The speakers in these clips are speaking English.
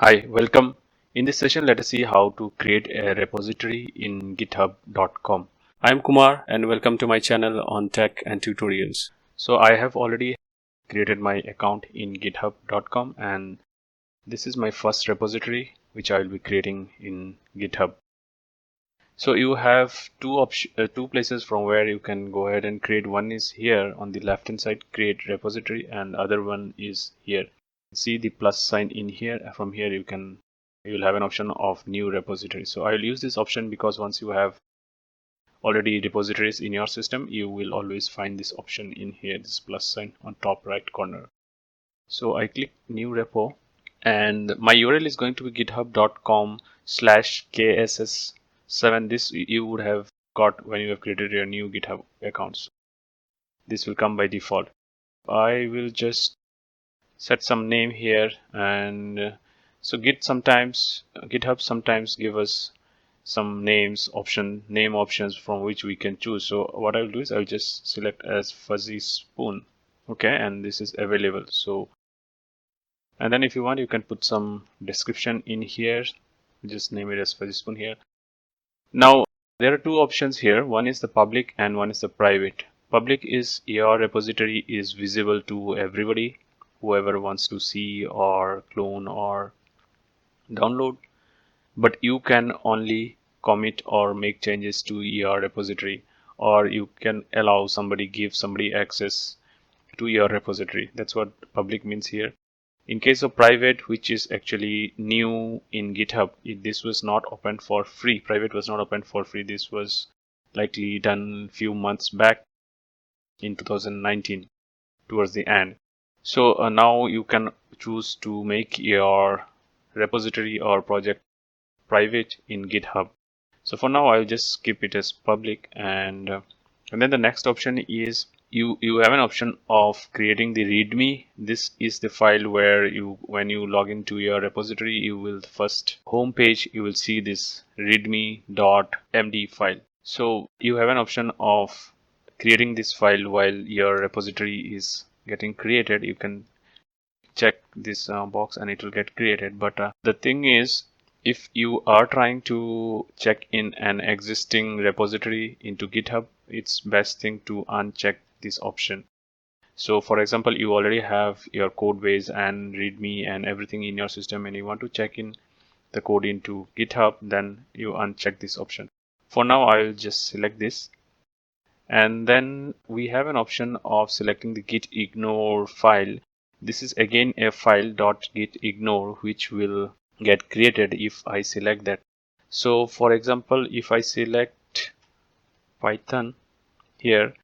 Hi, welcome. In this session, let us see how to create a repository in github.com. I'm Kumar and welcome to my channel on tech and tutorials. So I have already created my account in github.com and this is my first repository which I will be creating in GitHub. So you have two places from where you can go ahead and create. One is here on the left hand side, create repository, and other one is here. See the plus sign in here. From here you will have an option of new repository. So I will use this option because once you have already repositories in your system, you will always find this option in here, this plus sign on top right corner. So I click new repo and my URL is going to be github.com/kss7. This you would have got when you have created your new GitHub accounts. This will come by default. I will just set some name here, and so GitHub sometimes give us some name options from which we can choose. So what I'll do is I'll just select as fuzzy spoon. Okay, and this is available. So, and then if you want, you can put some description in here. Just name it as fuzzy spoon here. Now there are two options here. One is the public and one is the private. Public is your repository is visible to everybody, whoever wants to see or clone or download, but you can only commit or make changes to your repository, or you can give somebody access to your repository. That's what public means here. In case of private, which is actually new in GitHub, this was not opened for free. Private was not opened for free. This was likely done few months back in 2019 towards the end. So now you can choose to make your repository or project private in GitHub. So for now, I'll just keep it as public, and then the next option is you have an option of creating the README. This is the file where when you log into your repository, you will first home page, you will see this readme.md file. So you have an option of creating this file while your repository is getting created. You can check this box and it will get created. But the thing is, if you are trying to check in an existing repository into GitHub, it's best thing to uncheck this option. So for example, you already have your code base and readme and everything in your system and you want to check in the code into GitHub, then you uncheck this option. For now, I will just select this. And then we have an option of selecting the git ignore file. This is again a file .git ignore which will get created if I select that. So for example, if I select Python here,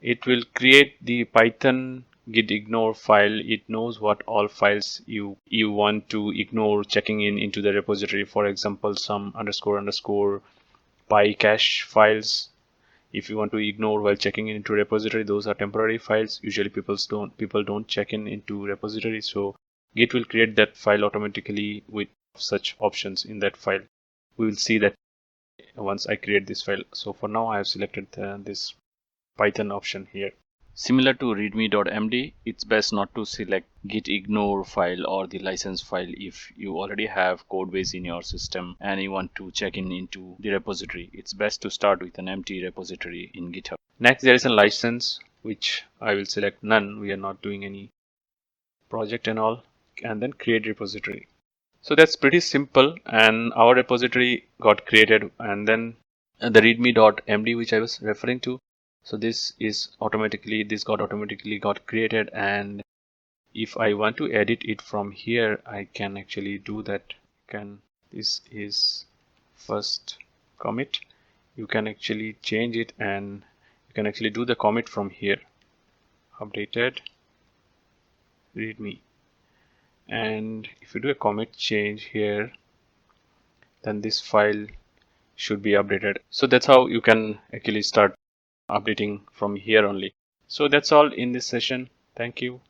it will create the Python git ignore file. It knows what all files you want to ignore checking into the repository. For example, some __ PyCache files. If you want to ignore while checking into repository, those are temporary files. Usually people don't check into repository, so Git will create that file automatically with such options in that file. We will see that once I create this file. So for now I have selected this Python option here. Similar to readme.md, it's best not to select git ignore file or the license file if you already have code base in your system and you want to check into the repository. It's best to start with an empty repository in GitHub. Next, there is a license, which I will select none. We are not doing any project and all, and then create repository. So that's pretty simple, and our repository got created, and then the readme.md which I was referring to. So this got automatically created, and if I want to edit it from here, I can actually do that. This is first commit. You can actually change it, and you can actually do the commit from here. Updated readme, and if you do a commit change here, then this file should be updated. So that's how you can actually start updating from here only. So that's all in this session. Thank you.